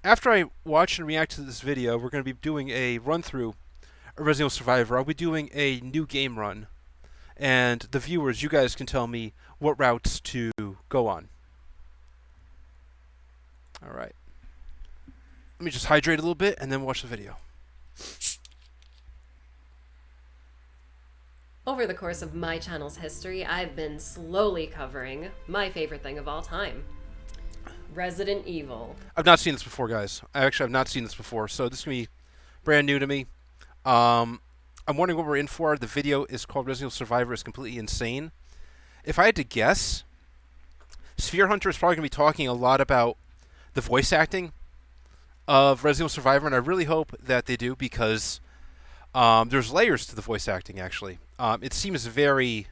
after I watch and react to this video, we're going to be doing a run-through of Resident Evil Survivor. I'll be doing a new game run, and the viewers, you guys can tell me what routes to go on. All right. Let me just hydrate a little bit and then watch the video. Over the course of my channel's history, I've been slowly covering my favorite thing of all time, Resident Evil. I've not seen this before, guys. I've not seen this before, so this is going to be brand new to me. I'm wondering what we're in for. The video is called Resident Evil Survivor. It's completely insane. If I had to guess, Sphere Hunter is probably going to be talking a lot about the voice acting of Resident Evil Survivor, and I really hope that they do, because there's layers to the voice acting, actually. It seems very...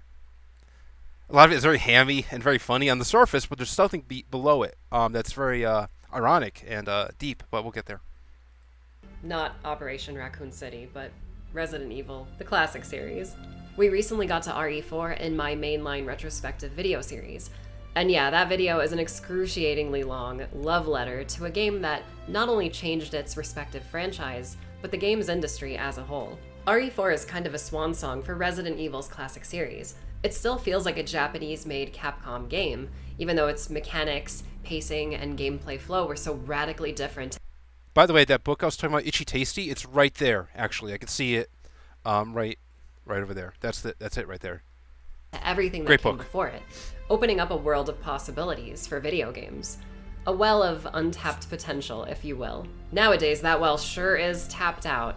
A lot of it is very hammy and very funny on the surface, but there's something below it that's very ironic and deep, but we'll get there. Not Operation Raccoon City, but Resident Evil, the classic series. We recently got to RE4 in my mainline retrospective video series. And yeah, that video is an excruciatingly long love letter to a game that not only changed its respective franchise, but the games industry as a whole. RE4 is kind of a swan song for Resident Evil's classic series. It still feels like a Japanese-made Capcom game, even though its mechanics, pacing, and gameplay flow were so radically different. By the way, that book I was talking about, Itchy Tasty, it's right there, actually. I can see it right over there. That's it right there. Everything that Great came book. before it, opening up a world of possibilities for video games. A well of untapped potential, if you will. Nowadays, that well sure is tapped out,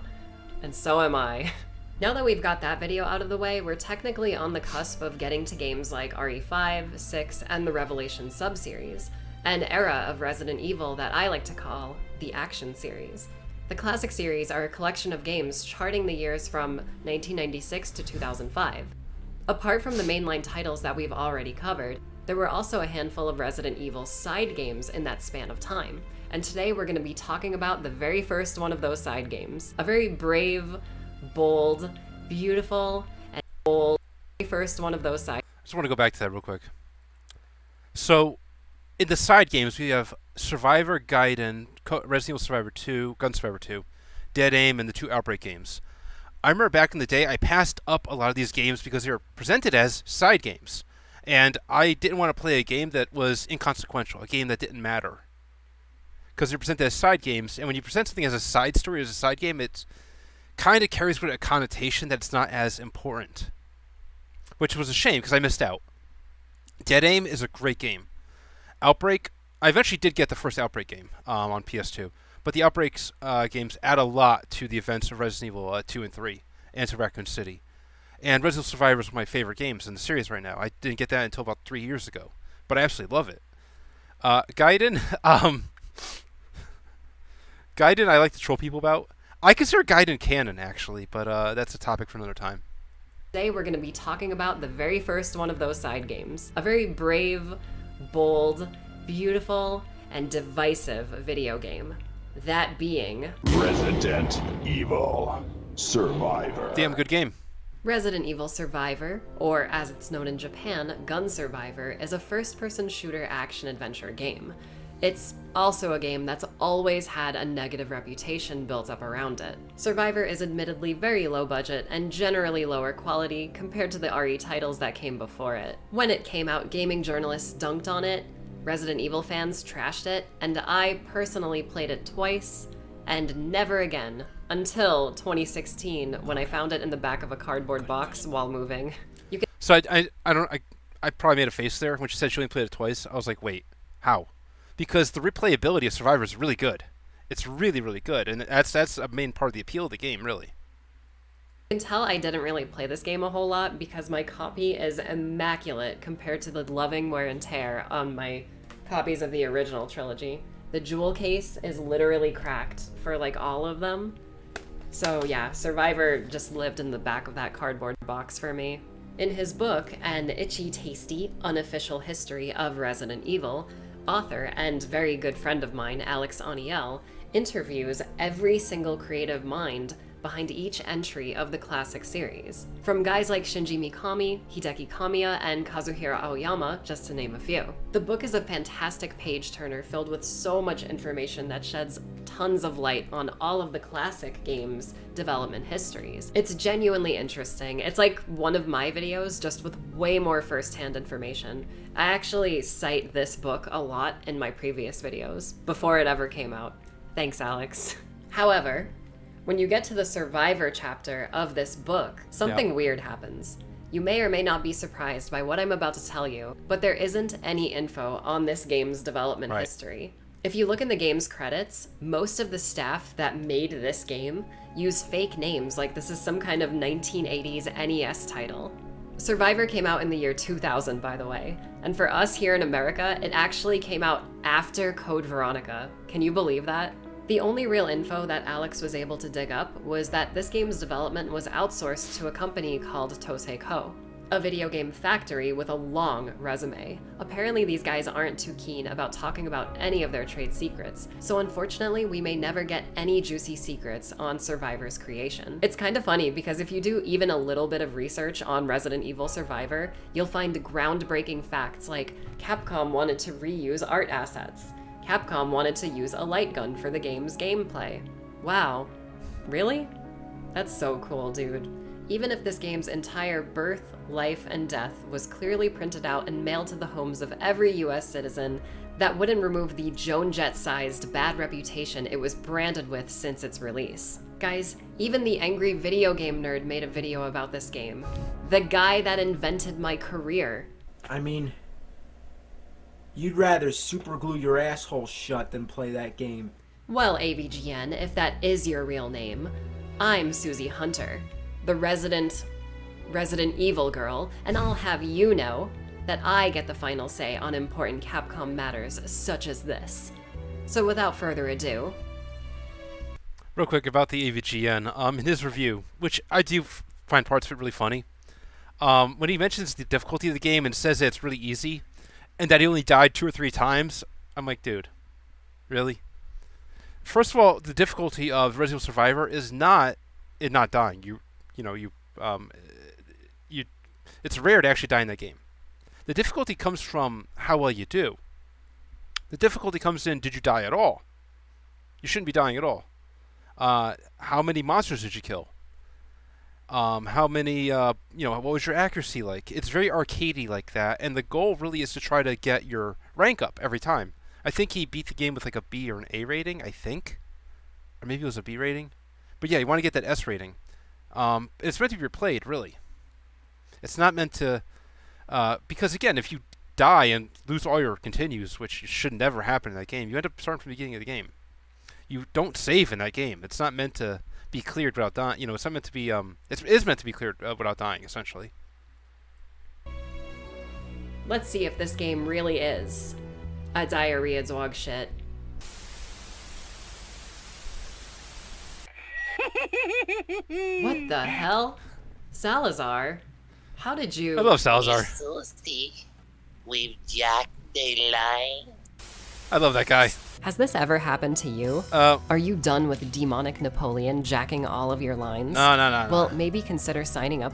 and so am I. Now that we've got that video out of the way, we're technically on the cusp of getting to games like RE5, 6, and the Revelation sub-series, an era of Resident Evil that I like to call the Action series. The classic series are a collection of games charting the years from 1996 to 2005. Apart from the mainline titles that we've already covered, there were also a handful of Resident Evil side games in that span of time. And today we're going to be talking about the very first one of those side games. A very brave, bold, beautiful, and bold very first one of those side. I just want to go back to that real quick. So, in the side games, we have Survivor, Gaiden, Resident Evil Survivor 2, Gun Survivor 2, Dead Aim, and the 2 Outbreak games. I remember back in the day, I passed up a lot of these games because they were presented as side games. And I didn't want to play a game that was inconsequential, a game that didn't matter. Because they're presented as side games, and when you present something as a side story, as a side game, it kind of carries with it a connotation that it's not as important. Which was a shame, because I missed out. Dead Aim is a great game. Outbreak, I eventually did get the first Outbreak game on PS2. But the Outbreaks games add a lot to the events of Resident Evil 2 and 3, and to Raccoon City. And Resident Evil Survivor is one of my favorite games in the series right now. I didn't get that until about 3 years ago. But I absolutely love it. Gaiden, Gaiden I like to troll people about. I consider Gaiden canon, actually, but that's a topic for another time. Today we're going to be talking about the very first one of those side games. A very brave, bold, beautiful, and divisive video game. That being Resident Evil Survivor. Damn good game. Resident Evil Survivor, or as it's known in Japan, Gun Survivor, is a first-person shooter action-adventure game. It's also a game that's always had a negative reputation built up around it. Survivor is admittedly very low budget and generally lower quality compared to the RE titles that came before it. When it came out, gaming journalists dunked on it, Resident Evil fans trashed it, and I personally played it twice, and never again, until 2016 when I found it in the back of a cardboard box while moving. So I probably made a face there when she said she only played it twice. I was like, wait, how? Because the replayability of Survivor is really good. It's really, really good, and that's a main part of the appeal of the game, really. You can tell I didn't really play this game a whole lot because my copy is immaculate compared to the loving wear and tear on my copies of the original trilogy. The jewel case is literally cracked for like all of them. So yeah, Survivor just lived in the back of that cardboard box for me. In his book, An Itchy Tasty Unofficial History of Resident Evil, author and very good friend of mine, Alex Aniel, interviews every single creative mind behind each entry of the classic series. From guys like Shinji Mikami, Hideki Kamiya, and Kazuhiro Aoyama, just to name a few. The book is a fantastic page-turner filled with so much information that sheds tons of light on all of the classic games' development histories. It's genuinely interesting. It's like one of my videos, just with way more first-hand information. I actually cite this book a lot in my previous videos, before it ever came out. Thanks, Alex. However, when you get to the Survivor chapter of this book, something weird happens. You may or may not be surprised by what I'm about to tell you, but there isn't any info on this game's development history. If you look in the game's credits, most of the staff that made this game use fake names like this is some kind of 1980s NES title. Survivor came out in the year 2000, by the way, and for us here in America, it actually came out after Code Veronica. Can you believe that? The only real info that Alex was able to dig up was that this game's development was outsourced to a company called Tosei Co., a video game factory with a long resume. Apparently these guys aren't too keen about talking about any of their trade secrets, so unfortunately we may never get any juicy secrets on Survivor's creation. It's kind of funny because if you do even a little bit of research on Resident Evil Survivor, you'll find groundbreaking facts like Capcom wanted to reuse art assets. Capcom wanted to use a light gun for the game's gameplay. Wow. Really? That's so cool, dude. Even if this game's entire birth, life, and death was clearly printed out and mailed to the homes of every US citizen, that wouldn't remove the Joan Jett-sized bad reputation it was branded with since its release. Guys, even the angry video game nerd made a video about this game. The guy that invented my career. I mean, you'd rather superglue your asshole shut than play that game. Well, AVGN, if that is your real name, I'm Susie Hunter, the Resident Evil girl, and I'll have you know that I get the final say on important Capcom matters such as this. So without further ado... Real quick about the AVGN, in his review, which I do find parts of it really funny, when he mentions the difficulty of the game and says that it's really easy, and that he only died 2 or 3 times, I'm like, dude, really? First of all, the difficulty of Resident Evil Survivor is not in not dying. It's rare to actually die in that game. The difficulty comes from how well you do. The difficulty comes in, did you die at all? You shouldn't be dying at all. How many monsters did you kill? How many, what was your accuracy like? It's very arcadey like that, and the goal really is to try to get your rank up every time. I think he beat the game with like a B or an A rating, I think. Or maybe it was a B rating. But yeah, you want to get that S rating. It's meant to be replayed, really. It's not meant to... because again, if you die and lose all your continues, which should never happen in that game, you end up starting from the beginning of the game. You don't save in that game. It's not meant to be cleared without dying. It's not meant to be... it is meant to be cleared without dying, essentially. Let's see if this game really is a diarrhea dog shit. What the hell? Salazar? How did you... I love Salazar. Susie, with Jack the Line. I love that guy. Has this ever happened to you? Are you done with demonic Napoleon jacking all of your lines? No. Well, maybe consider signing up.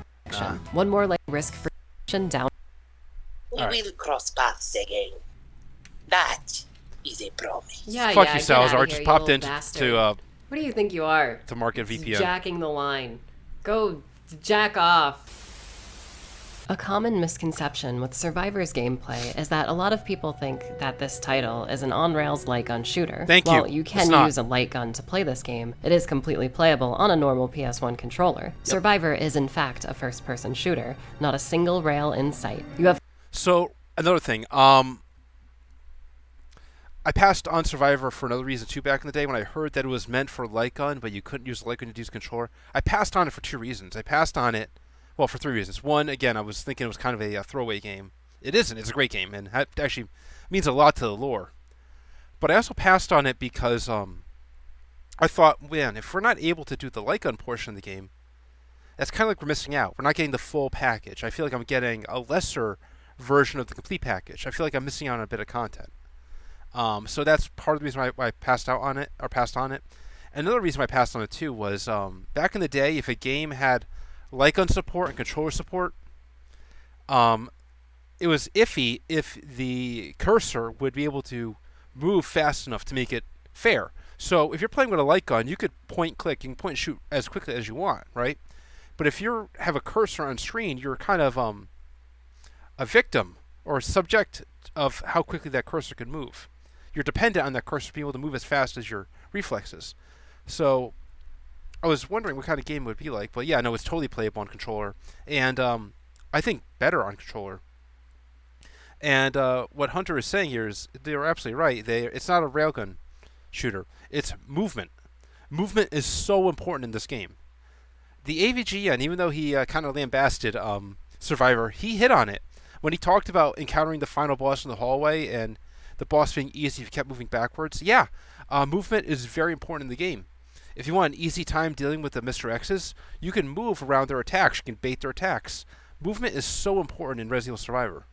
One more risk for down. We will cross paths again. That is a promise. Yeah, Fuck yeah, you, get Salazar. outta Just here, popped you in little bastard. to What do you think you are? market VPN. Jacking the line. Go jack off. A common misconception with Survivor's gameplay is that a lot of people think that this title is an on-rails light gun shooter. Thank you. While you It's can not. use a light gun to play this game, it is completely playable on a normal PS1 controller. Survivor is in fact a first-person shooter, not a single rail in sight. You have... So, another thing. I passed on Survivor for another reason too back in the day when I heard that it was meant for light gun, but you couldn't use the light gun to use the controller. I passed on it for 2 reasons. I passed on it, well, for 3 reasons. One, again, I was thinking it was kind of a throwaway game. It isn't. It's a great game, and it actually means a lot to the lore. But I also passed on it because I thought, man, if we're not able to do the light gun portion of the game, that's kind of like we're missing out. We're not getting the full package. I feel like I'm getting a lesser version of the complete package. I feel like I'm missing out on a bit of content. So that's part of the reason why I passed on it. Another reason I passed on it too was back in the day, if a game had light gun support and controller support, um, it was iffy if the cursor would be able to move fast enough to make it fair. So if you're playing with a light gun, you could point, click, you can point and shoot as quickly as you want, right? But if you have a cursor on screen, you're kind of a victim or a subject of how quickly that cursor can move. You're dependent on that cursor being able to move as fast as your reflexes. So I was wondering what kind of game it would be like, but yeah, no, it's totally playable on controller, and I think better on controller. And what Hunter is saying here is they're absolutely right. It's not a railgun shooter. It's movement. Movement is so important in this game. The AVGN, even though he kind of lambasted Survivor, he hit on it when he talked about encountering the final boss in the hallway and the boss being easy if you kept moving backwards. Yeah, movement is very important in the game. If you want an easy time dealing with the Mr. X's, you can move around their attacks. You can bait their attacks. Movement is so important in Resident Evil Survivor.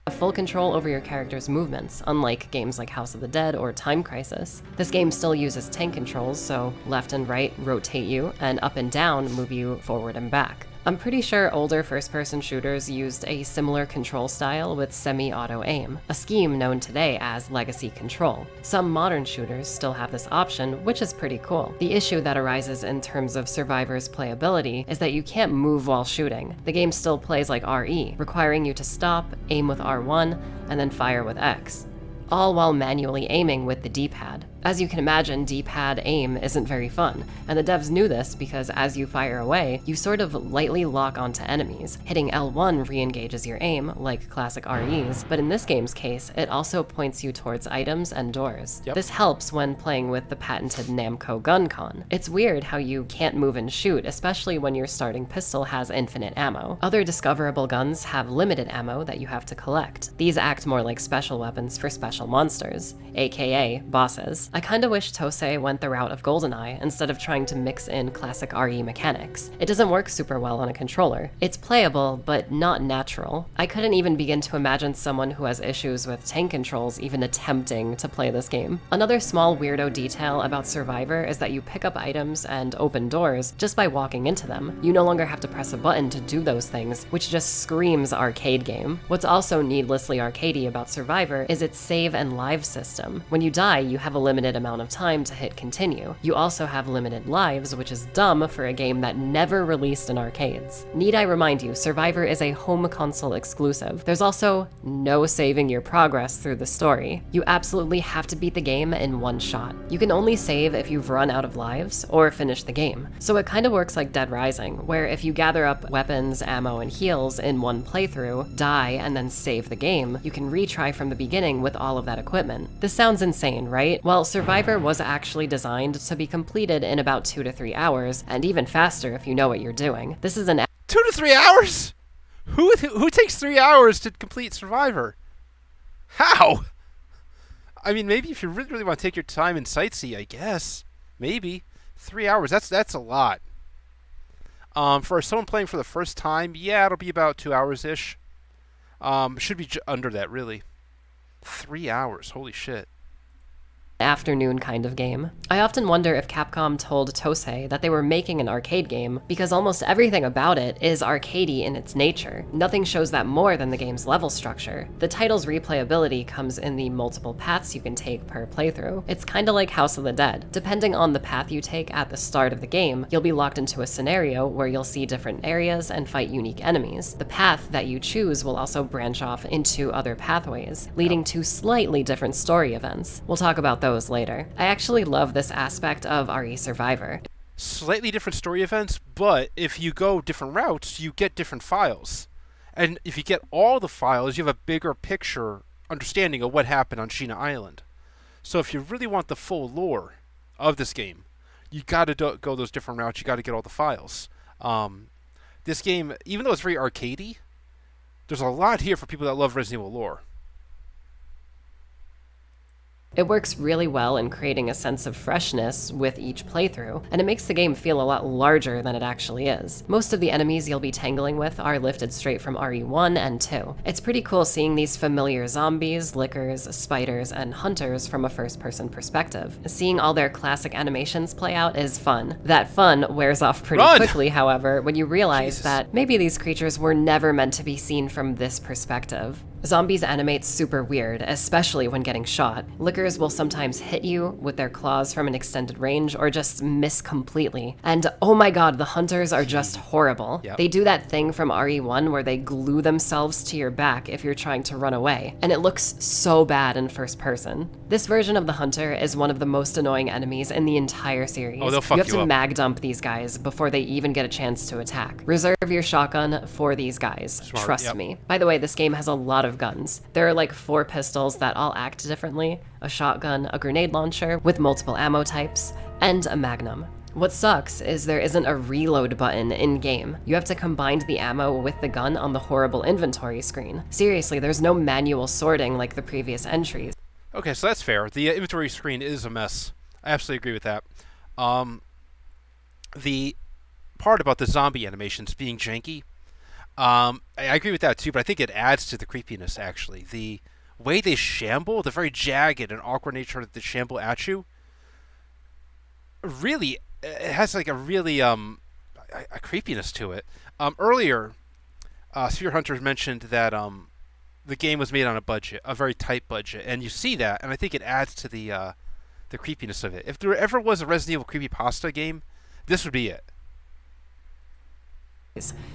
Full control over your character's movements, unlike games like House of the Dead or Time Crisis. This game still uses tank controls, so left and right rotate you, and up and down move you forward and back. I'm pretty sure older first-person shooters used a similar control style with semi-auto aim, a scheme known today as legacy control. Some modern shooters still have this option, which is pretty cool. The issue that arises in terms of Survivor's playability is that you can't move while shooting. The game still plays like RE, requiring you to stop, aim with R1, and then fire with X, all while manually aiming with the D-pad. As you can imagine, D-pad aim isn't very fun, and the devs knew this because as you fire away, you sort of lightly lock onto enemies. Hitting L1 re-engages your aim, like classic REs, but in this game's case, it also points you towards items and doors. Yep. This helps when playing with the patented Namco gun con. It's weird how you can't move and shoot, especially when your starting pistol has infinite ammo. Other discoverable guns have limited ammo that you have to collect. These act more like special weapons for special monsters, aka bosses. I kinda wish Tosei went the route of GoldenEye instead of trying to mix in classic RE mechanics. It doesn't work super well on a controller. It's playable, but not natural. I couldn't even begin to imagine someone who has issues with tank controls even attempting to play this game. Another small weirdo detail about Survivor is that you pick up items and open doors just by walking into them. You no longer have to press a button to do those things, which just screams arcade game. What's also needlessly arcadey about Survivor is its save and live system. When you die, you have a limited amount of time to hit continue. You also have limited lives, which is dumb for a game that never released in arcades. Need I remind you, Survivor is a home console exclusive. There's also no saving your progress through the story. You absolutely have to beat the game in one shot. You can only save if you've run out of lives or finish the game. So it kind of works like Dead Rising, where if you gather up weapons, ammo, and heals in one playthrough, die, and then save the game, you can retry from the beginning with all of that equipment. This sounds insane, right? Well, Survivor was actually designed to be completed in about 2 to 3 hours, and even faster if you know what you're doing. This is an 2 to 3 hours? Who takes 3 hours to complete Survivor? How? I mean, maybe if you really, really want to take your time and sightsee, I guess. Maybe. 3 hours, that's a lot. For someone playing for the first time, yeah, it'll be about 2 hours-ish. Should be under that, really. 3 hours, holy shit. afternoon kind of game. I often wonder if Capcom told Tosei that they were making an arcade game because almost everything about it is arcadey in its nature. Nothing shows that more than the game's level structure. The title's replayability comes in the multiple paths you can take per playthrough. It's kinda like House of the Dead. Depending on the path you take at the start of the game, you'll be locked into a scenario where you'll see different areas and fight unique enemies. The path that you choose will also branch off into other pathways, leading to slightly different story events. We'll talk about those later. I actually love this aspect of RE Survivor. Slightly different story events, but if you go different routes, you get different files. And if you get all the files, you have a bigger picture understanding of what happened on Sheena Island. So if you really want the full lore of this game, you gotta go those different routes, you gotta get all the files. This game, even though it's very arcadey, there's a lot here for people that love Resident Evil lore. It works really well in creating a sense of freshness with each playthrough, and it makes the game feel a lot larger than it actually is. Most of the enemies you'll be tangling with are lifted straight from RE1 and 2. It's pretty cool seeing these familiar zombies, lickers, spiders, and hunters from a first-person perspective. Seeing all their classic animations play out is fun. That fun wears off pretty quickly, however, when you realize that maybe these creatures were never meant to be seen from this perspective. Zombies animate super weird, especially when getting shot. Lickers will sometimes hit you with their claws from an extended range or just miss completely. And oh my god, the hunters are just horrible. Yep. They do that thing from RE1 where they glue themselves to your back if you're trying to run away, and it looks so bad in first person. This version of the hunter is one of the most annoying enemies in the entire series. Oh, they'll fuck you have you to up. mag dump these guys before they even get a chance to attack. Reserve your shotgun for these guys. Smart, Trust yep. me. By the way, this game has a lot of guns. There are like 4 pistols that all act differently, a shotgun, a grenade launcher with multiple ammo types, and a magnum. What sucks is there isn't a reload button in-game. You have to combine the ammo with the gun on the horrible inventory screen. Seriously, there's no manual sorting like the previous entries. Okay, so that's fair. The inventory screen is a mess. I absolutely agree with that. The part about the zombie animations being janky, I agree with that too, but I think it adds to the creepiness, actually. The way they shamble, the very jagged and awkward nature that they shamble at you, really, it has like a really a creepiness to it. Earlier, Spear Hunters mentioned that the game was made on a budget, a very tight budget, and you see that, and I think it adds to the creepiness of it. If there ever was a Resident Evil creepypasta game, this would be it.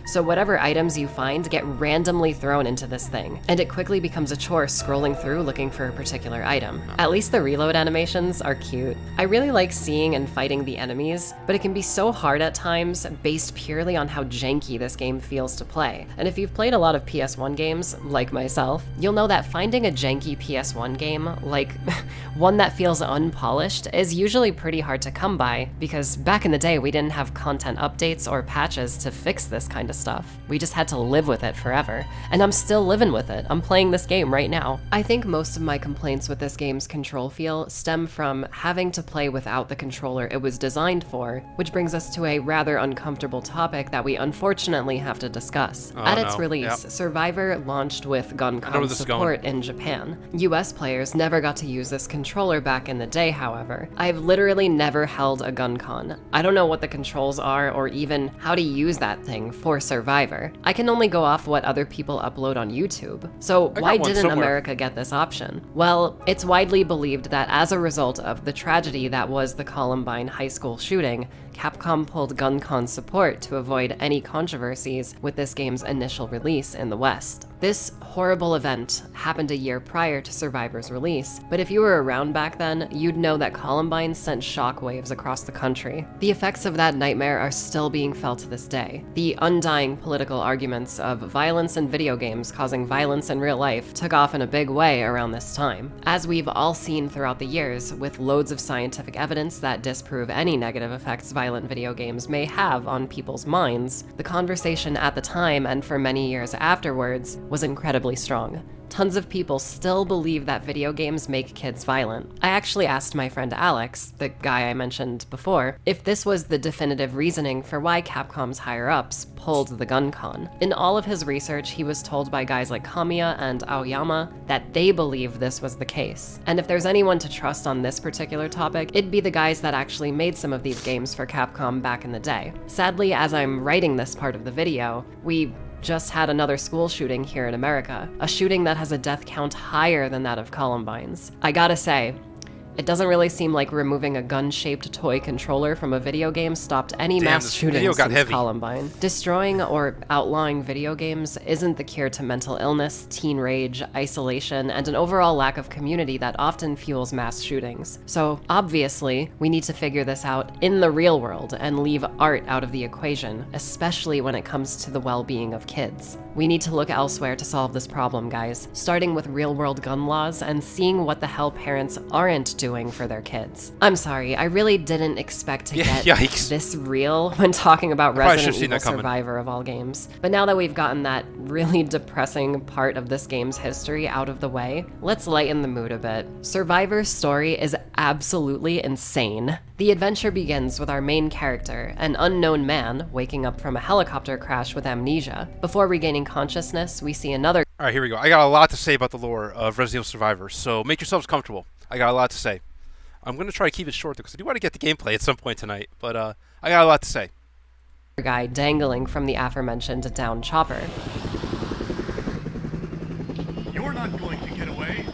So whatever items you find get randomly thrown into this thing, and it quickly becomes a chore scrolling through looking for a particular item. At least the reload animations are cute. I really like seeing and fighting the enemies, but it can be so hard at times based purely on how janky this game feels to play. And if you've played a lot of PS1 games, like myself, you'll know that finding a janky PS1 game, like one that feels unpolished, is usually pretty hard to come by, because back in the day we didn't have content updates or patches to fix this kind of stuff. We just had to live with it forever. And I'm still living with it. I'm playing this game right now. I think most of my complaints with this game's control feel stem from having to play without the controller it was designed for, which brings us to a rather uncomfortable topic that we unfortunately have to discuss. At its release, Survivor launched with gun con support in Japan. US players never got to use this controller back in the day, however. I've literally never held a gun con. I don't know what the controls are or even how to use that thing for Survivor. I can only go off what other people upload on YouTube. So why didn't America get this option? Well, it's widely believed that as a result of the tragedy that was the Columbine high school shooting, Capcom pulled GunCon support to avoid any controversies with this game's initial release in the West. This horrible event happened a year prior to Survivor's release, but if you were around back then, you'd know that Columbine sent shockwaves across the country. The effects of that nightmare are still being felt to this day. The undying political arguments of violence in video games causing violence in real life took off in a big way around this time. As we've all seen throughout the years, with loads of scientific evidence that disprove any negative effects violent video games may have on people's minds, the conversation at the time and for many years afterwards was incredibly strong. Tons of people still believe that video games make kids violent. I actually asked my friend Alex, the guy I mentioned before, if this was the definitive reasoning for why Capcom's higher-ups pulled the GunCon. In all of his research, he was told by guys like Kamiya and Aoyama that they believe this was the case. And if there's anyone to trust on this particular topic, it'd be the guys that actually made some of these games for Capcom back in the day. Sadly, as I'm writing this part of the video, we just had another school shooting here in America, a shooting that has a death count higher than that of Columbine's. I gotta say, it doesn't really seem like removing a gun-shaped toy controller from a video game stopped any mass shootings since Columbine. Destroying or outlawing video games isn't the cure to mental illness, teen rage, isolation, and an overall lack of community that often fuels mass shootings. So, obviously, we need to figure this out in the real world and leave art out of the equation, especially when it comes to the well-being of kids. We need to look elsewhere to solve this problem, guys, starting with real-world gun laws and seeing what the hell parents aren't doing for their kids. I'm sorry, I really didn't expect to get Yikes. this real when talking about probably Resident should've seen Evil that coming. Survivor of all games. But now that we've gotten that really depressing part of this game's history out of the way, let's lighten the mood a bit. Survivor's story is absolutely insane. The adventure begins with our main character, an unknown man, waking up from a helicopter crash with amnesia. Before regaining consciousness, we see another. All right, here we go. I got a lot to say about the lore of Resident Evil Survivor, so make yourselves comfortable. I got a lot to say. I'm going to try to keep it short, because I do want to get the gameplay at some point tonight, but I got a lot to say. Guy dangling from the aforementioned down chopper. You're not going to get away.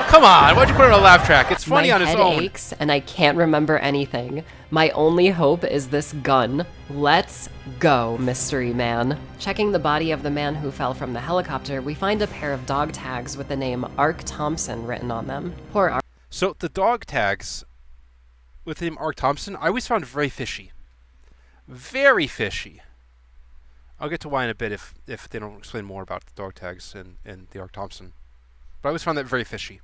Come on, why'd you put it on a laugh track? It's funny My on its head own. aches and I can't remember anything. My only hope is this gun. Let's go, mystery man. Checking the body of the man who fell from the helicopter, we find a pair of dog tags with the name Ark Thompson written on them. Poor Ark. So the dog tags with the name Ark Thompson, I always found very fishy. Very fishy. I'll get to why in a bit if they don't explain more about the dog tags and the Ark Thompson. But I always found that very fishy.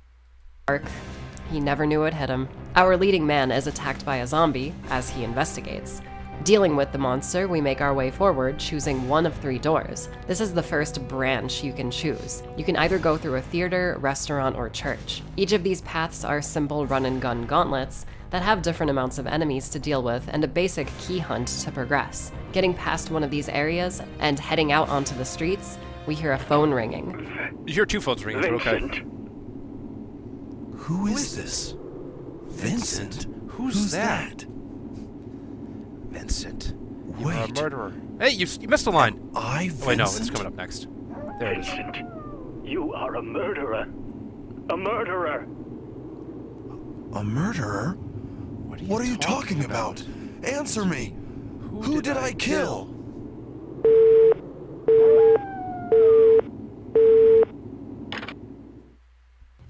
He never knew it hit him. Our leading man is attacked by a zombie as he investigates. Dealing with the monster, we make our way forward, choosing one of 3 doors. This is the first branch you can choose. You can either go through a theater, restaurant, or church. Each of these paths are simple run-and-gun gauntlets that have different amounts of enemies to deal with and a basic key hunt to progress. Getting past one of these areas and heading out onto the streets, we hear a phone ringing. You hear 2 phones ringing, but okay. Vincent. Who is this? Vincent? Who's that? Vincent. You are a Wait. murderer. Hey, you missed a line. I, Oh, wait, no, it's Vincent? coming up next. There it is. Vincent, you are a murderer. A murderer. A murderer? What are you talking about? Answer me. Who did I kill?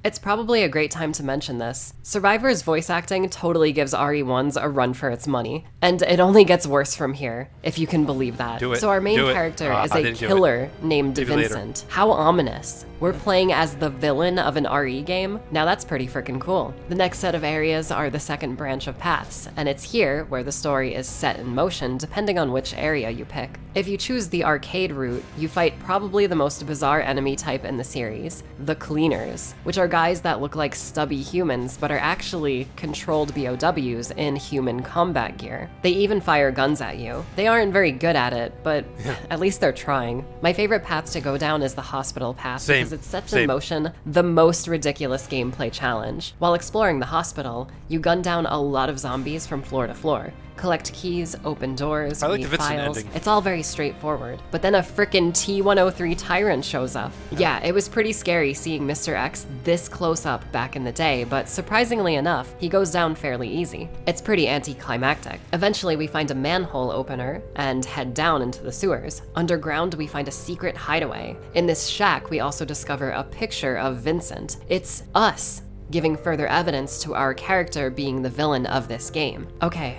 It's probably a great time to mention this. Survivor's voice acting totally gives RE1's a run for its money, and it only gets worse from here, if you can believe that. Do it. So our main Do it. character I is a didn't do it. killer named Maybe later. Vincent. How ominous. We're playing as the villain of an RE game? Now that's pretty freaking cool. The next set of areas are the second branch of paths, and it's here where the story is set in motion depending on which area you pick. If you choose the arcade route, you fight probably the most bizarre enemy type in the series, the Cleaners, which are guys that look like stubby humans but are actually controlled BOWs in human combat gear. They even fire guns at you. They aren't very good at it, but at least they're trying. My favorite path to go down is the hospital path Same. because it sets Same. in motion the most ridiculous gameplay challenge. While exploring the hospital, you gun down a lot of zombies from floor to floor. Collect keys, open doors, I like the read Vincent files. ending. It's all very straightforward. But then a frickin' T-103 Tyrant shows up. Yeah, it was pretty scary seeing Mr. X this close up back in the day, but surprisingly enough, he goes down fairly easy. It's pretty anticlimactic. Eventually, we find a manhole opener and head down into the sewers. Underground, we find a secret hideaway. In this shack, we also discover a picture of Vincent. It's us, giving further evidence to our character being the villain of this game. Okay.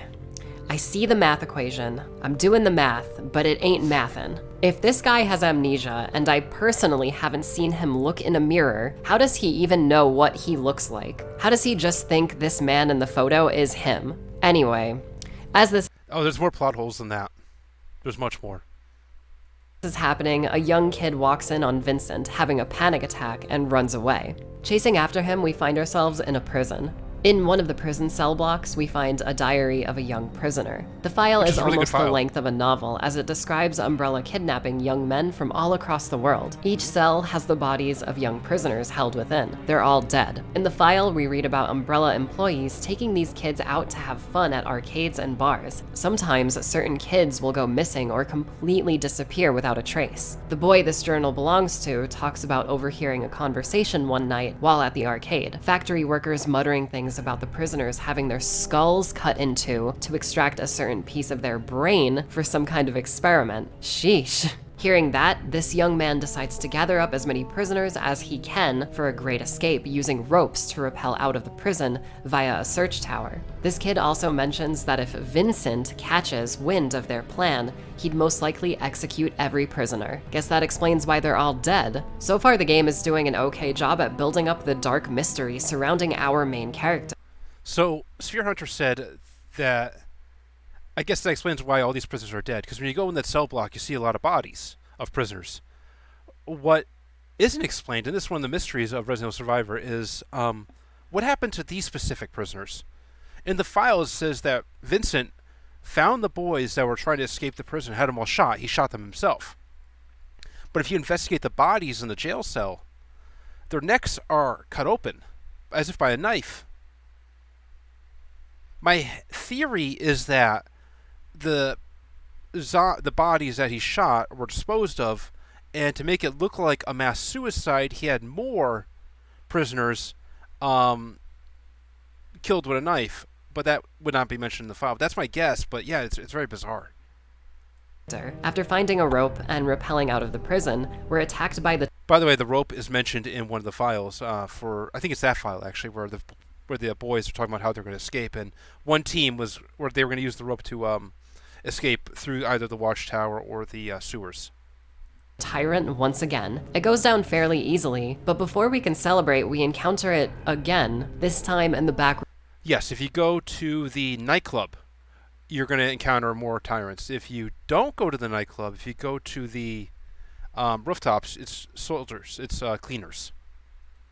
I see the math equation, I'm doing the math, but it ain't mathin'. If this guy has amnesia, and I personally haven't seen him look in a mirror, how does he even know what he looks like? How does he just think this man in the photo is him? Anyway, as this Oh, there's more plot holes than that. There's much more. is happening, a young kid walks in on Vincent, having a panic attack, and runs away. Chasing after him, we find ourselves in a prison. In one of the prison cell blocks, we find a diary of a young prisoner. The file Which is is a really good almost the file. length of a novel, as it describes Umbrella kidnapping young men from all across the world. Each cell has the bodies of young prisoners held within. They're all dead. In the file, we read about Umbrella employees taking these kids out to have fun at arcades and bars. Sometimes, certain kids will go missing or completely disappear without a trace. The boy this journal belongs to talks about overhearing a conversation one night while at the arcade. Factory workers muttering things about the prisoners having their skulls cut into to extract a certain piece of their brain for some kind of experiment. Sheesh. Hearing that, this young man decides to gather up as many prisoners as he can for a great escape, using ropes to rappel out of the prison via a search tower. This kid also mentions that if Vincent catches wind of their plan, he'd most likely execute every prisoner. Guess that explains why they're all dead. So far, the game is doing an okay job at building up the dark mystery surrounding our main character. So, Sphere Hunter said that, I guess that explains why all these prisoners are dead, because when you go in that cell block, you see a lot of bodies of prisoners. What isn't explained, and this is one of the mysteries of Resident Evil Survivor, is what happened to these specific prisoners? In the files, it says that Vincent found the boys that were trying to escape the prison, had them all shot. He shot them himself. But if you investigate the bodies in the jail cell, their necks are cut open, as if by a knife. My theory is that the bodies that he shot were disposed of, and to make it look like a mass suicide, he had more prisoners killed with a knife. But that would not be mentioned in the file. That's my guess, but yeah, it's very bizarre. After finding a rope and rappelling out of the prison, we're attacked by the... By the way, the rope is mentioned in one of the files I think it's that file, actually, where the boys are talking about how they're going to escape, and one team was where they were going to use the rope to escape through either the watchtower or the sewers. Tyrant once again. It goes down fairly easily, but before we can celebrate, we encounter it again, this time in the back. Yes, if you go to the nightclub, you're going to encounter more tyrants. If you don't go to the nightclub, if you go to the rooftops, it's soldiers, it's cleaners.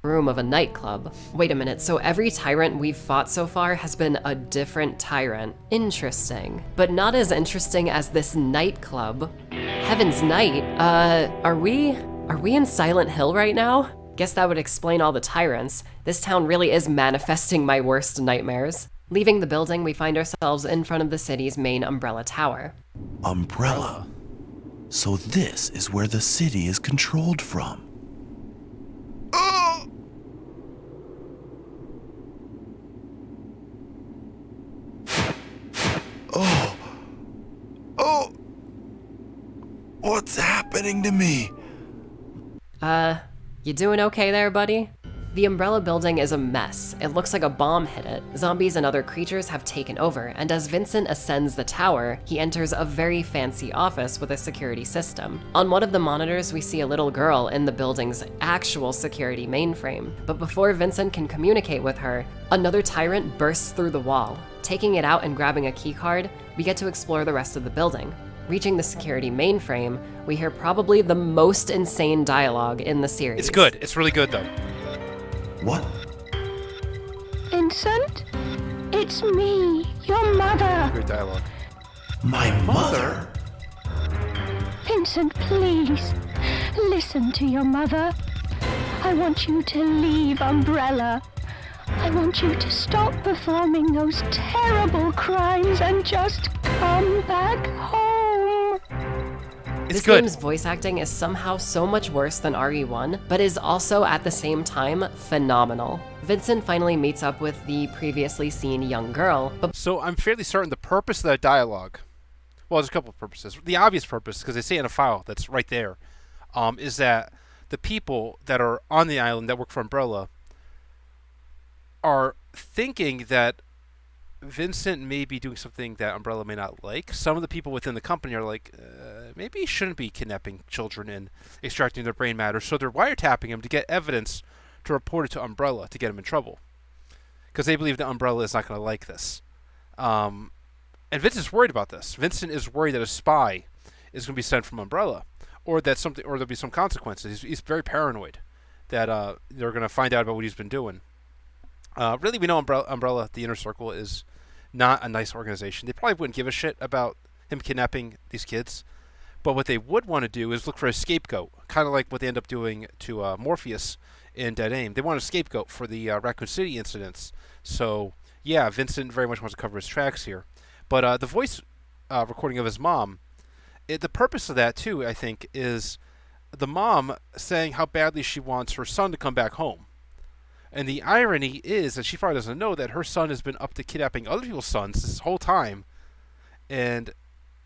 Room of a nightclub. Wait a minute, so every tyrant we've fought so far has been a different tyrant. Interesting. But not as interesting as this nightclub. Heaven's Night? Are we in Silent Hill right now? Guess that would explain all the tyrants. This town really is manifesting my worst nightmares. Leaving the building, we find ourselves in front of the city's main umbrella tower. Umbrella. So this is where the city is controlled from. What's happening to me? You doing okay there, buddy? The Umbrella building is a mess. It looks like a bomb hit it. Zombies and other creatures have taken over, and as Vincent ascends the tower, he enters a very fancy office with a security system. On one of the monitors, we see a little girl in the building's actual security mainframe. But before Vincent can communicate with her, another tyrant bursts through the wall. Taking it out and grabbing a keycard, we get to explore the rest of the building. Reaching the security mainframe, we hear probably the most insane dialogue in the series. It's good. It's really good, though. What? Vincent? It's me, your mother. Great dialogue. My mother? Vincent, please, listen to your mother. I want you to leave Umbrella. I want you to stop performing those terrible crimes and just come back home. It's This good. game's voice acting is somehow so much worse than RE1, but is also at the same time phenomenal. Vincent finally meets up with the previously seen young girl, but So I'm fairly certain the purpose of that dialogue, well, there's a couple of purposes. The obvious purpose, because they say in a file that's right there, is that the people that are on the island that work for Umbrella are thinking that Vincent may be doing something that Umbrella may not like. Some of the people within the company are like, maybe he shouldn't be kidnapping children and extracting their brain matter, so they're wiretapping him to get evidence to report it to Umbrella to get him in trouble. Because they believe that Umbrella is not going to like this. And Vincent's worried about this. Vincent is worried that a spy is going to be sent from Umbrella, or that something, or there'll be some consequences. He's very paranoid that they're going to find out about what he's been doing. Really, we know Umbrella, the Inner Circle, is not a nice organization. They probably wouldn't give a shit about him kidnapping these kids. But what they would want to do is look for a scapegoat, kind of like what they end up doing to Morpheus in Dead Aim. They want a scapegoat for the Raccoon City incidents. So, yeah, Vincent very much wants to cover his tracks here. But the voice recording of his mom, the purpose of that, too, I think, is the mom saying how badly she wants her son to come back home. And the irony is that she probably doesn't know that her son has been up to kidnapping other people's sons this whole time, and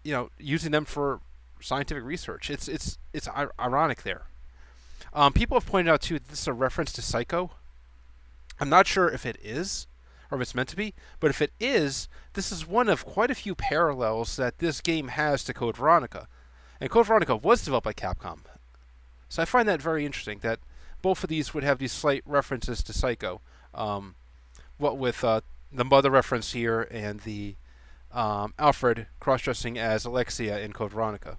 using them for scientific research. It's ironic there. People have pointed out too that this is a reference to Psycho. I'm not sure if it is, or if it's meant to be, but if it is, this is one of quite a few parallels that this game has to Code Veronica. And Code Veronica was developed by Capcom. So I find that very interesting, that both of these would have these slight references to Psycho. What with the mother reference here and the Alfred cross-dressing as Alexia in Code Veronica.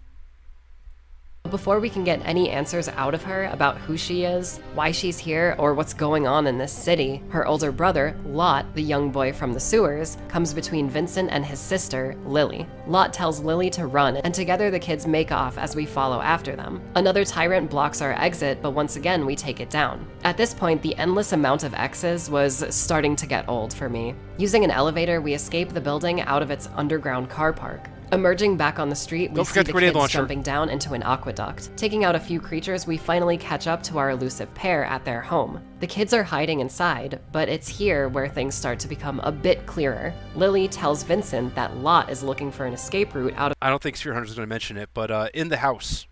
Before we can get any answers out of her about who she is, why she's here, or what's going on in this city, her older brother, Lot, the young boy from the sewers, comes between Vincent and his sister, Lily. Lot tells Lily to run, and together the kids make off as we follow after them. Another tyrant blocks our exit, but once again we take it down. At this point, the endless amount of X's was starting to get old for me. Using an elevator, we escape the building out of its underground car park. Emerging back on the street, we see the kids jumping down into an aqueduct. Taking out a few creatures, we finally catch up to our elusive pair at their home. The kids are hiding inside, but it's here where things start to become a bit clearer. Lily tells Vincent that Lot is looking for an escape route out of— I don't think Sphere Hunter is going to mention it, but in the house,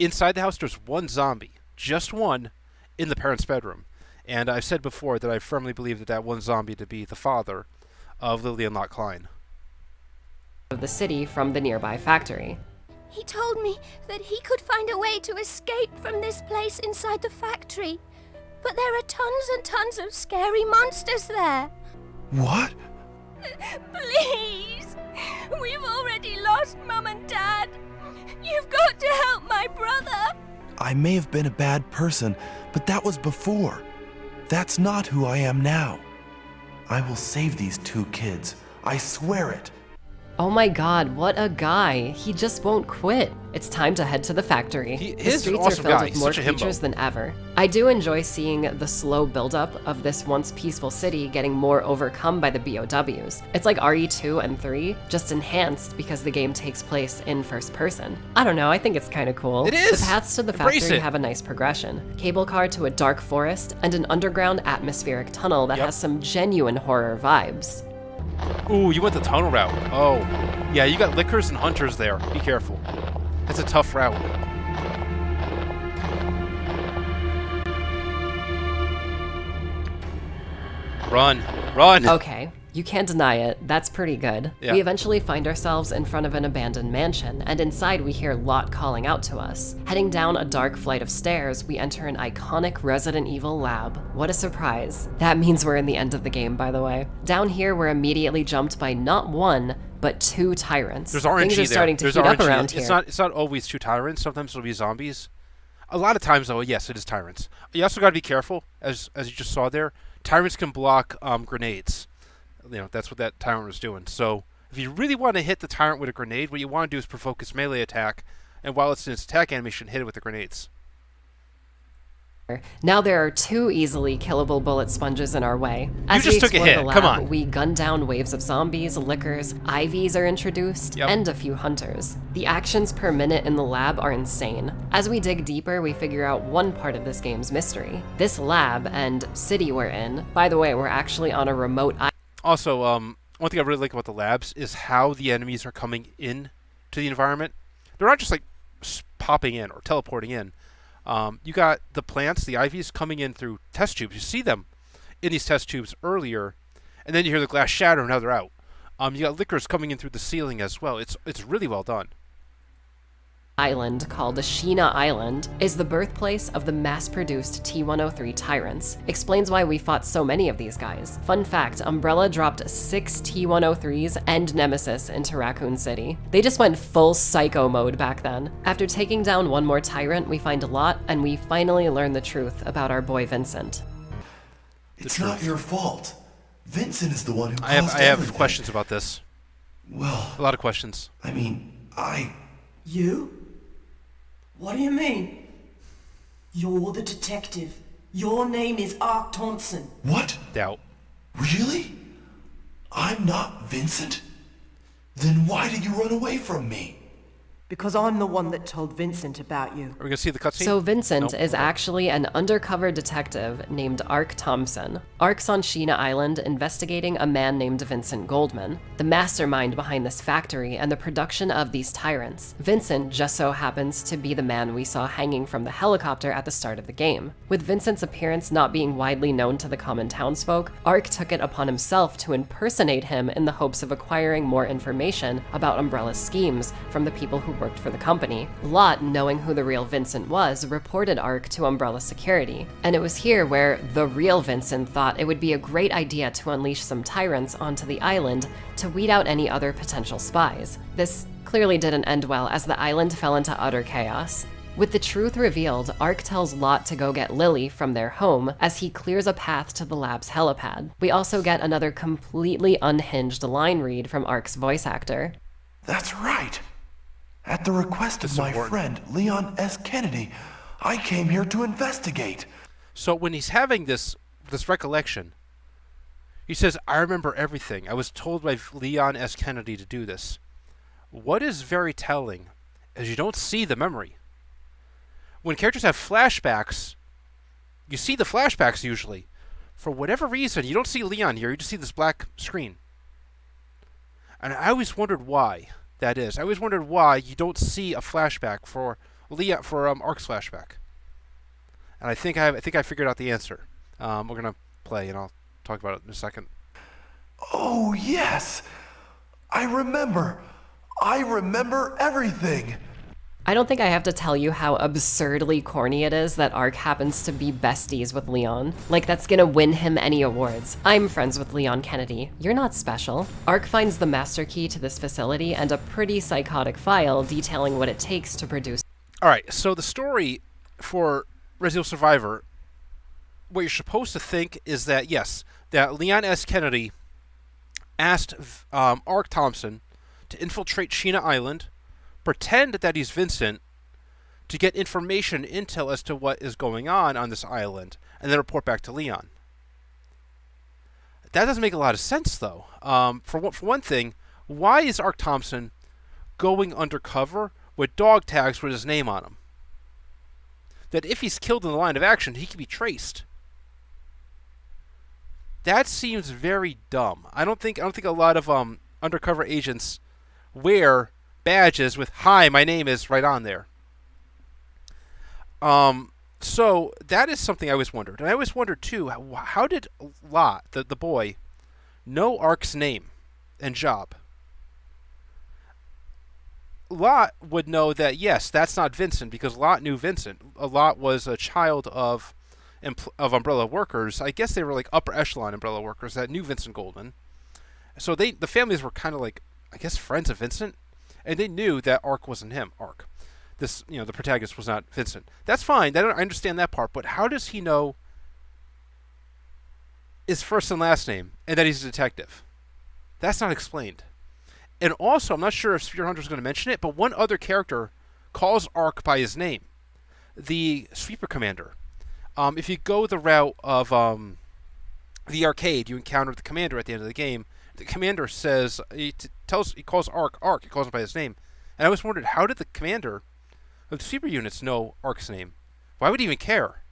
inside the house, there's one zombie, just one, in the parents' bedroom. And I've said before that I firmly believe that one zombie to be the father of Lily and Lot Klein. Of the city from the nearby factory. He told me that he could find a way to escape from this place inside the factory. But there are tons and tons of scary monsters there. What? Please! We've already lost Mum and Dad. You've got to help my brother. I may have been a bad person, but that was before. That's not who I am now. I will save these two kids. I swear it. Oh my god, what a guy. He just won't quit. It's time to head to the factory. The streets are filled with more creatures than ever. I do enjoy seeing the slow buildup of this once peaceful city getting more overcome by the BOWs. It's like RE2 and 3, just enhanced because the game takes place in first person. I don't know, I think it's kind of cool. It is! The paths to the factory have a nice progression. Cable car to a dark forest, and an underground atmospheric tunnel that has some genuine horror vibes. Ooh, you went the tunnel route. Oh. Yeah, you got lickers and hunters there. Be careful. It's a tough route. Run. Run! Okay. You can't deny it, that's pretty good. Yeah. We eventually find ourselves in front of an abandoned mansion, and inside we hear Lot calling out to us. Heading down a dark flight of stairs, we enter an iconic Resident Evil lab. What a surprise. That means we're in the end of the game, by the way. Down here, we're immediately jumped by not one, but two tyrants. There's RNG Things are starting to There's heat RNG. up around here. It's not always two tyrants. Sometimes it'll be zombies. A lot of times, though, yes, it is tyrants. You also got to be careful, as you just saw there. Tyrants can block grenades. You know, that's what that tyrant was doing. So if you really want to hit the tyrant with a grenade, what you want to do is provoke its melee attack, and while it's in its attack animation, hit it with the grenades. Now there are two easily killable bullet sponges in our way. You just took a hit. Come on. We gun down waves of zombies, lickers, IVs are introduced, and a few hunters. The actions per minute in the lab are insane. As we dig deeper, we figure out one part of this game's mystery. This lab and city we're in, by the way, we're actually on a remote island. Also, one thing I really like about the labs is how the enemies are coming in to the environment. They're not just like popping in or teleporting in. You got the plants, the IVs coming in through test tubes. You see them in these test tubes earlier, and then you hear the glass shatter and now they're out. You got lickers coming in through the ceiling as well. It's really well done. Island called Ashina Island is the birthplace of the mass-produced T-103 tyrants. Explains why we fought so many of these guys. Fun fact, Umbrella dropped 6 T-103s and Nemesis into Raccoon City. They just went full psycho mode back then. After taking down one more tyrant, we find Lot, and we finally learn the truth about our boy Vincent. It's not your fault. Vincent is the one who caused I have everything. questions about this. Well, A lot of questions. I mean, You? What do you mean? You're the detective. Your name is Ark Thompson. What? Doubt. Really? I'm not Vincent? Then why did you run away from me? Because I'm the one that told Vincent about you. Are we going to see the cutscene? So Vincent Nope. is Okay. actually an undercover detective named Ark Thompson. Ark's on Sheena Island investigating a man named Vincent Goldman, the mastermind behind this factory and the production of these tyrants. Vincent just so happens to be the man we saw hanging from the helicopter at the start of the game. With Vincent's appearance not being widely known to the common townsfolk, Ark took it upon himself to impersonate him in the hopes of acquiring more information about Umbrella's schemes from the people who worked for the company. Lot, knowing who the real Vincent was, reported Ark to Umbrella Security. And it was here where the real Vincent thought it would be a great idea to unleash some tyrants onto the island to weed out any other potential spies. This clearly didn't end well as the island fell into utter chaos. With the truth revealed, Ark tells Lot to go get Lily from their home as he clears a path to the lab's helipad. We also get another completely unhinged line read from Ark's voice actor. That's right. At the request of my friend, Leon S. Kennedy, I came here to investigate. So when he's having this recollection, he says, I remember everything. I was told by Leon S. Kennedy to do this. What is very telling is you don't see the memory. When characters have flashbacks, you see the flashbacks usually. For whatever reason, you don't see Leon here. You just see this black screen. And I always wondered why that is. I always wondered why you don't see a flashback for Leon, for Ark's flashback. And I think I figured out the answer. We're gonna play, and I'll talk about it in a second. Oh, yes. I remember everything. I don't think I have to tell you how absurdly corny it is that Ark happens to be besties with Leon. Like, that's gonna win him any awards. I'm friends with Leon Kennedy. You're not special. Ark finds the master key to this facility and a pretty psychotic file detailing what it takes to produce. Alright, so the story for Resident Evil Survivor, what you're supposed to think is that, yes, that Leon S. Kennedy asked Ark Thompson to infiltrate Sheena Island, pretend that he's Vincent, to get information, intel as to what is going on this island, and then report back to Leon. That doesn't make a lot of sense, though. For one thing, why is Ark Thompson going undercover with dog tags with his name on them? That if he's killed in the line of action, he can be traced. That seems very dumb. I don't think a lot of undercover agents wear badges with "Hi, my name is" right on there. So that is something I always wondered, and I always wondered too: how did Lot, the boy, know Ark's name and job? Lot would know that, yes, that's not Vincent, because Lot knew Vincent. Lot was a child of Umbrella workers. I guess they were like upper echelon Umbrella workers that knew Vincent Goldman. So the families were kind of like, I guess, friends of Vincent. And they knew that Ark wasn't him. Ark, the protagonist was not Vincent. That's fine. I understand that part. But how does he know his first and last name and that he's a detective? That's not explained. And also, I'm not sure if Spear Hunter's going to mention it, but one other character calls Ark by his name, the Sweeper Commander. If you go the route of the arcade, you encounter the commander at the end of the game. The commander says he calls Ark. He calls him by his name, and I always wondered, how did the commander of the Sweeper units know Ark's name? Why would he even care?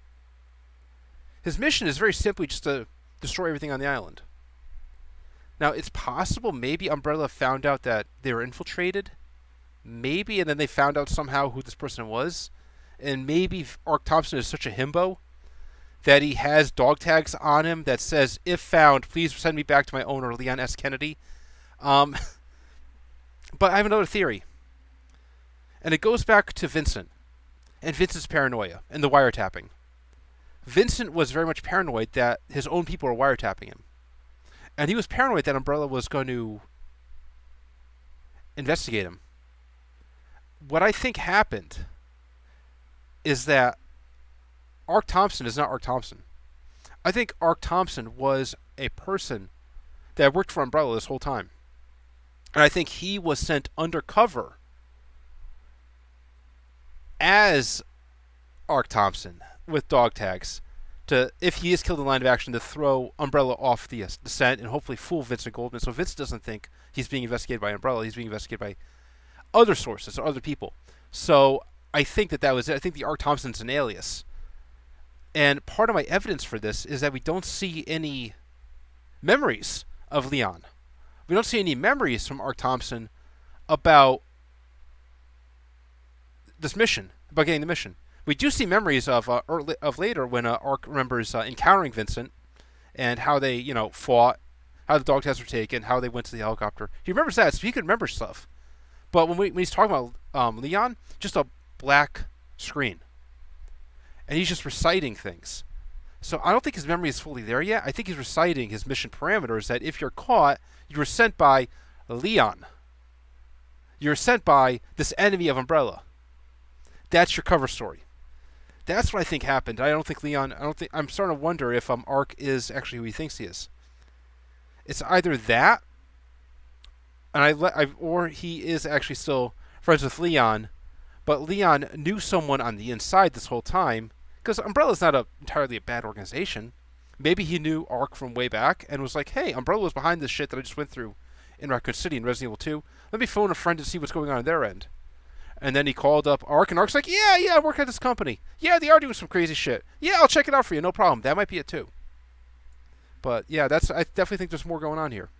His mission is very simply just to destroy everything on the island. Now, it's possible maybe Umbrella found out that they were infiltrated, maybe, and then they found out somehow who this person was, and maybe Ark Thompson is such a himbo that he has dog tags on him that says, "If found, please send me back to my owner, Leon S. Kennedy." But I have another theory. And it goes back to Vincent. And Vincent's paranoia and the wiretapping. Vincent was very much paranoid that his own people were wiretapping him. And he was paranoid that Umbrella was going to investigate him. What I think happened is that Ark Thompson is not Ark Thompson. I think Ark Thompson was a person that worked for Umbrella this whole time. And I think he was sent undercover as Ark Thompson with dog tags to, if he is killed in line of action, to throw Umbrella off the scent and hopefully fool Vincent Goldman so Vince doesn't think he's being investigated by Umbrella. He's being investigated by other sources or other people. So I think that was it. I think the Ark Thompson's an alias. And part of my evidence for this is that we don't see any memories of Leon. We don't see any memories from Ark Thompson about this mission, about getting the mission. We do see memories of later when Ark remembers encountering Vincent and how they, fought, how the dog tests were taken, how they went to the helicopter. He remembers that, so he could remember stuff. But when he's talking about Leon, just a black screen. And he's just reciting things. So I don't think his memory is fully there yet. I think he's reciting his mission parameters that if you're caught, you were sent by Leon. You're sent by this enemy of Umbrella. That's your cover story. That's what I think happened. I'm starting to wonder if Ark is actually who he thinks he is. It's either that, or he is actually still friends with Leon, but Leon knew someone on the inside this whole time, because Umbrella's not entirely a bad organization. Maybe he knew Ark from way back and was like, hey, Umbrella was behind this shit that I just went through in Raccoon City in Resident Evil 2. Let me phone a friend to see what's going on their end. And then he called up Ark, and Ark's like, yeah, I work at this company. Yeah, they are doing some crazy shit. Yeah, I'll check it out for you, no problem. That might be it too. But yeah, I definitely think there's more going on here.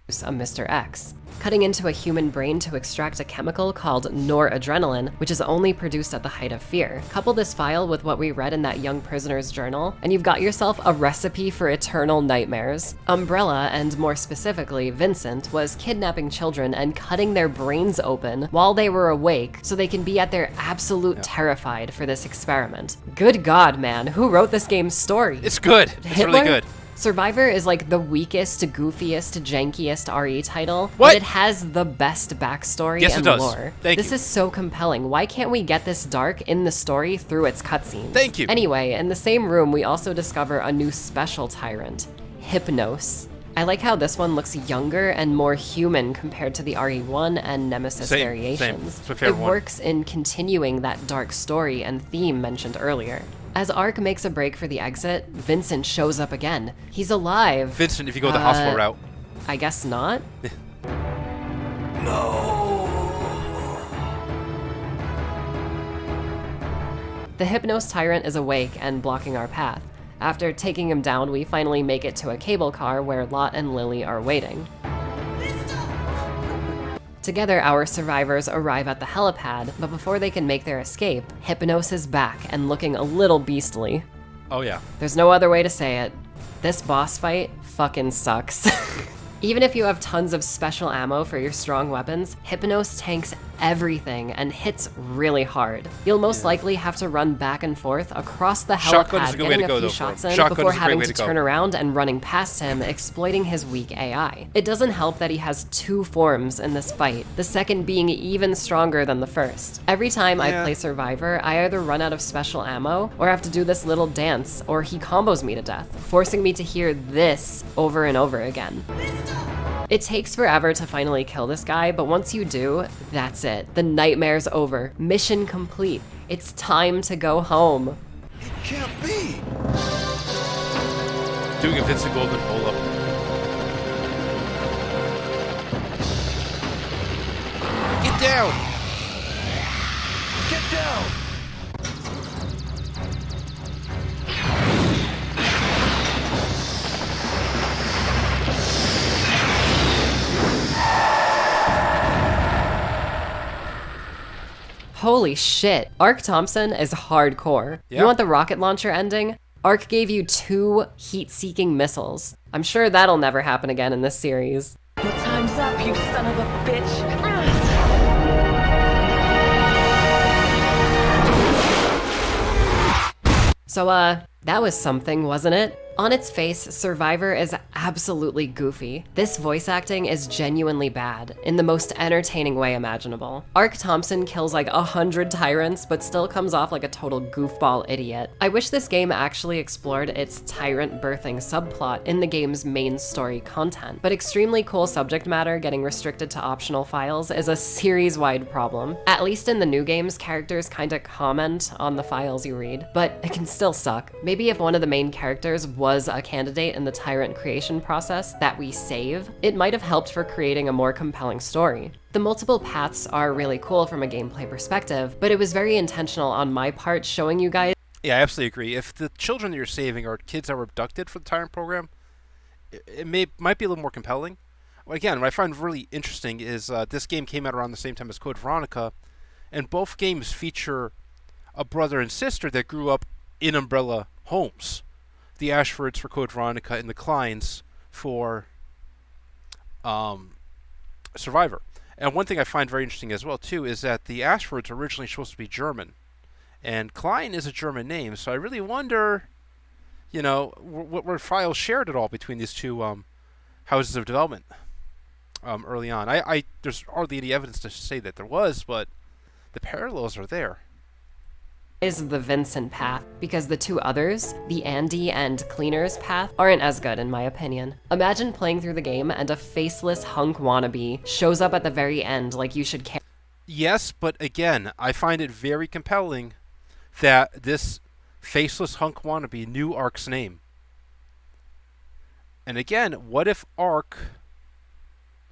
Of Mr. X, cutting into a human brain to extract a chemical called noradrenaline, which is only produced at the height of fear. Couple this file with what we read in that young prisoner's journal, and you've got yourself a recipe for eternal nightmares. Umbrella, and more specifically Vincent, was kidnapping children and cutting their brains open while they were awake so they can be at their absolute terrified for this experiment. Good God, man, who wrote this game's story? It's good. It's really good. Survivor is like the weakest, goofiest, jankiest RE title, what? But it has the best backstory yes, and it does. lore. Thank this you. is so compelling. Why can't we get this dark in the story through its cutscenes? Thank you. Anyway, in the same room, we also discover a new special tyrant, Hypnos. I like how this one looks younger and more human compared to the RE1 and Nemesis variations. It works in continuing that dark story and theme mentioned earlier. As Ark makes a break for the exit, Vincent shows up again. He's alive. Vincent, if you go the hospital route. I guess not. No. The Hypnos tyrant is awake and blocking our path. After taking him down, we finally make it to a cable car where Lot and Lily are waiting. Together, our survivors arrive at the helipad, but before they can make their escape, Hypnos is back and looking a little beastly. Oh yeah. There's no other way to say it. This boss fight fucking sucks. Even if you have tons of special ammo for your strong weapons, Hypnos tanks everything and hits really hard. You'll most likely have to run back and forth across the helipad, getting a few shots in before having to turn around and running past him, exploiting his weak AI. It doesn't help that he has two forms in this fight, the second being even stronger than the first. Every time I play Survivor, I either run out of special ammo or have to do this little dance, or he combos me to death, forcing me to hear this over and over again. It takes forever to finally kill this guy, but once you do, that's it. The nightmare's over. Mission complete. It's time to go home. It can't be. Doing a Vincent Goldman pull-up. Get down! Get down. Holy shit. Ark Thompson is hardcore. Yeah. You want the rocket launcher ending? Ark gave you 2 heat-seeking missiles. I'm sure that'll never happen again in this series. Your time's up, you son of a bitch. So, that was something, wasn't it? On its face, Survivor is absolutely goofy. This voice acting is genuinely bad, in the most entertaining way imaginable. Ark Thompson kills like 100 tyrants, but still comes off like a total goofball idiot. I wish this game actually explored its tyrant birthing subplot in the game's main story content, but extremely cool subject matter getting restricted to optional files is a series-wide problem. At least in the new games, characters kinda comment on the files you read, but it can still suck. Maybe if one of the main characters was was a candidate in the tyrant creation process that we save, it might have helped for creating a more compelling story. The multiple paths are really cool from a gameplay perspective, but it was very intentional on my part showing you guys. Yeah, I absolutely agree. If the children that you're saving are kids that were abducted for the Tyrant program, it might be a little more compelling. Again, what I find really interesting is this game came out around the same time as Code Veronica, and both games feature a brother and sister that grew up in Umbrella homes. The Ashfords for Code Veronica and the Kleins for Survivor. And one thing I find very interesting as well, too, is that the Ashfords are originally supposed to be German. And Klein is a German name, so I really wonder, were files shared at all between these two houses of development early on. There's hardly any evidence to say that there was, but the parallels are there. Is the Vincent path, because the two others, the Andy and Cleaner's path, aren't as good in my opinion. Imagine playing through the game and a faceless hunk wannabe shows up at the very end like you should care. Yes, but again, I find it very compelling that this faceless hunk wannabe knew Ark's name. And again, what if Ark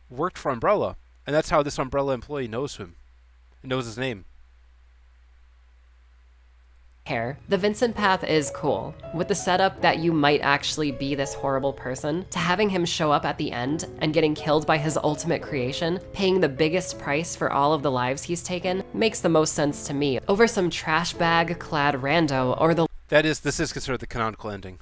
worked for Umbrella, and that's how this Umbrella employee knows him, knows his name? The Vincent path is cool, with the setup that you might actually be this horrible person, to having him show up at the end and getting killed by his ultimate creation, paying the biggest price for all of the lives he's taken, makes the most sense to me, over some trash bag clad rando or the This is considered the canonical ending.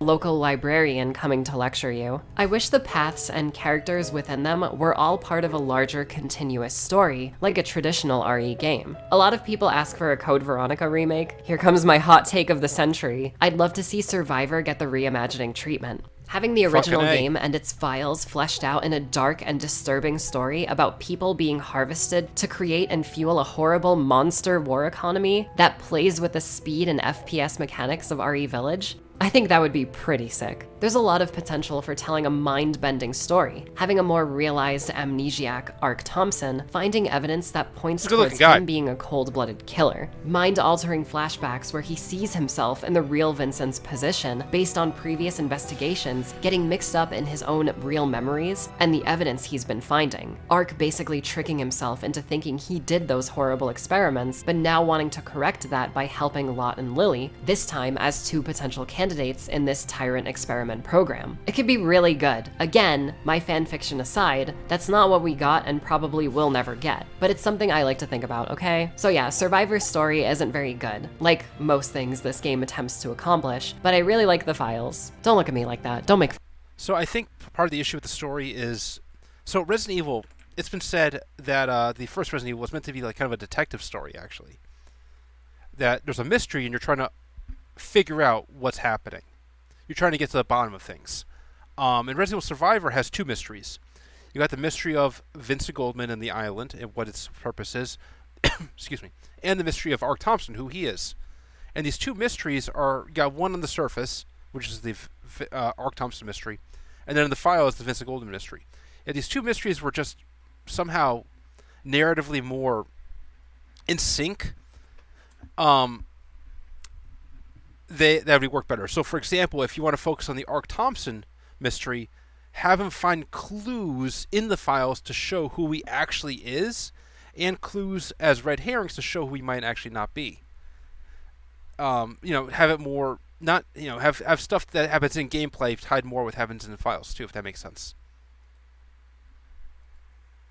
Local librarian coming to lecture you. I wish the paths and characters within them were all part of a larger continuous story, like a traditional RE game. A lot of people ask for a Code Veronica remake. Here comes my hot take of the century. I'd love to see Survivor get the reimagining treatment. Having the original game and its files fleshed out in a dark and disturbing story about people being harvested to create and fuel a horrible monster war economy that plays with the speed and FPS mechanics of RE Village, I think that would be pretty sick. There's a lot of potential for telling a mind-bending story, having a more realized amnesiac Ark Thompson finding evidence that points towards him being a cold-blooded killer, mind-altering flashbacks where he sees himself in the real Vincent's position based on previous investigations, getting mixed up in his own real memories and the evidence he's been finding. Ark basically tricking himself into thinking he did those horrible experiments, but now wanting to correct that by helping Lot and Lily, this time as two potential candidates in this tyrant experiment program. It could be really good. Again, my fanfiction aside, that's not what we got and probably will never get, but it's something I like to think about, okay? So yeah, Survivor's story isn't very good, like most things this game attempts to accomplish, but I really like the files. Don't look at me like that. Don't make. So I think part of the issue with the story is, so Resident Evil, it's been said that the first Resident Evil was meant to be like kind of a detective story, actually. That there's a mystery and you're trying to figure out what's happening. You're trying to get to the bottom of things. And Resident Evil Survivor has two mysteries. You got the mystery of Vincent Goldman and the island and what its purpose is, excuse me, and the mystery of Ark Thompson, who he is. And these two mysteries are, you got one on the surface, which is the Ark Thompson mystery, and then in the file is the Vincent Goldman mystery. And these two mysteries were just somehow narratively more in sync. That would work better. So, for example, if you want to focus on the Ark Thompson mystery, have him find clues in the files to show who he actually is, and clues as red herrings to show who he might actually not be. Have it more not have stuff that happens in gameplay tied more with happens in the files too, if that makes sense.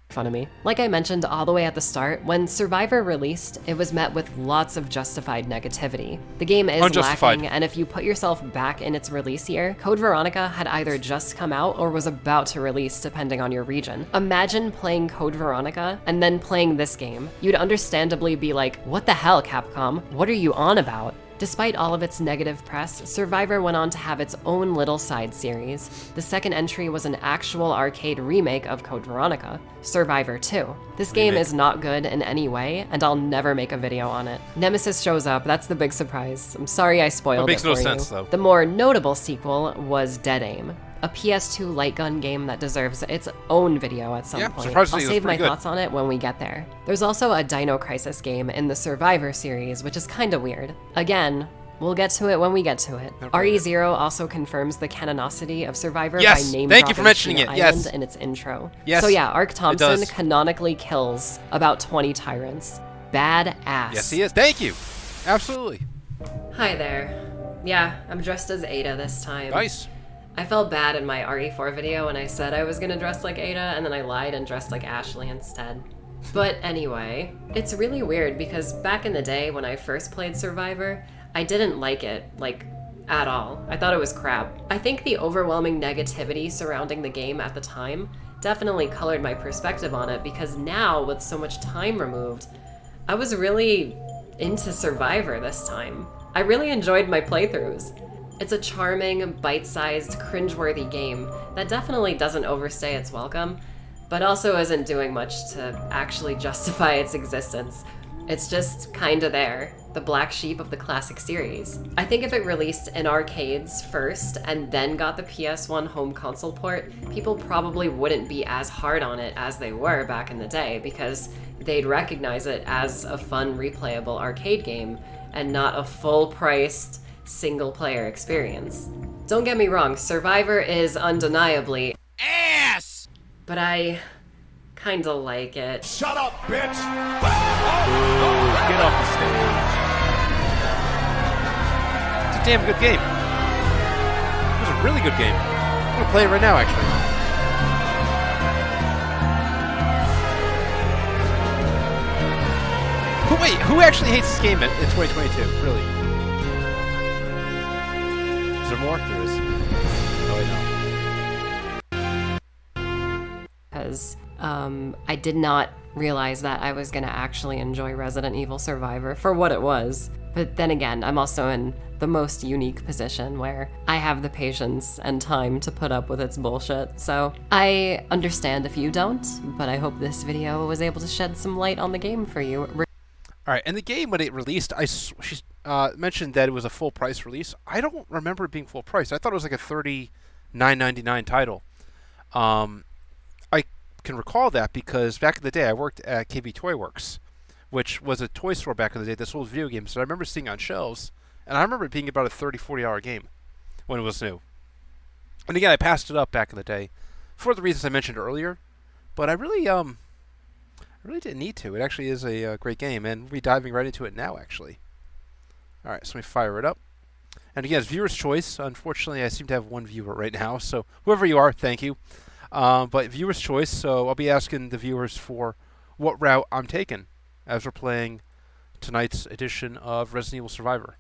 Fun of me. Like I mentioned all the way at the start, when Survivor released, it was met with lots of justified negativity. The game is lacking, and if you put yourself back in its release year, Code Veronica had either just come out or was about to release, depending on your region. Imagine playing Code Veronica and then playing this game. You'd understandably be like, what the hell, Capcom? What are you on about? Despite all of its negative press, Survivor went on to have its own little side series. The second entry was an actual arcade remake of Code Veronica, Survivor 2. This game is not good in any way, and I'll never make a video on it. Nemesis shows up, that's the big surprise. I'm sorry I spoiled it for you. It makes no sense, though. The more notable sequel was Dead Aim, a PS2 light gun game that deserves its own video at some point. I'll save my thoughts on it when we get there. There's also a Dino Crisis game in the Survivor series, which is kinda weird. Again, We'll get to it when we get to it. Okay. RE0 also confirms the canonicity of Survivor Yes! by name Thank you for mentioning Sheena it. Yes. Island in its intro. Yes, So yeah, Ark Thompson does. canonically kills about 20 tyrants. Badass. Yes, he is. Thank you. Absolutely. Hi there. Yeah, I'm dressed as Ada this time. Nice. I felt bad in my RE4 video when I said I was gonna dress like Ada, and then I lied and dressed like Ashley instead. But anyway, it's really weird because back in the day when I first played Survivor, I didn't like it, like, at all. I thought it was crap. I think the overwhelming negativity surrounding the game at the time definitely colored my perspective on it, because now, with so much time removed, I was really into Survivor this time. I really enjoyed my playthroughs. It's a charming, bite-sized, cringeworthy game that definitely doesn't overstay its welcome, but also isn't doing much to actually justify its existence. It's just kinda there, the black sheep of the classic series. I think if it released in arcades first and then got the PS1 home console port, people probably wouldn't be as hard on it as they were back in the day, because they'd recognize it as a fun, replayable arcade game and not a full-priced, single-player experience. Don't get me wrong, Survivor is undeniably ass! But I kinda like it. Shut up, bitch! Get off the stage. It's a damn good game. It was a really good game. I'm gonna play it right now, actually. Who actually hates this game in 2022? Really? Is there more? There is. Oh, I know. Because I did not realize that I was going to actually enjoy Resident Evil Survivor for what it was. But then again, I'm also in the most unique position where I have the patience and time to put up with its bullshit. So I understand if you don't, but I hope this video was able to shed some light on the game for you. All right, and the game, when it released, she mentioned that it was a full price release. I don't remember it being full price. I thought it was like a $39.99 title. I can recall that because back in the day I worked at KB Toy Works, which was a toy store back in the day that sold video games. So I remember seeing it on shelves, and I remember it being about a $30, $40 game when it was new. And again, I passed it up back in the day for the reasons I mentioned earlier, but I really didn't need to. It actually is a great game, and we'll be diving right into it now, actually. All right, so let me fire it up. And again, it's viewer's choice. Unfortunately, I seem to have one viewer right now, so whoever you are, thank you. But viewer's choice, so I'll be asking the viewers for what route I'm taking as we're playing tonight's edition of Resident Evil Survivor.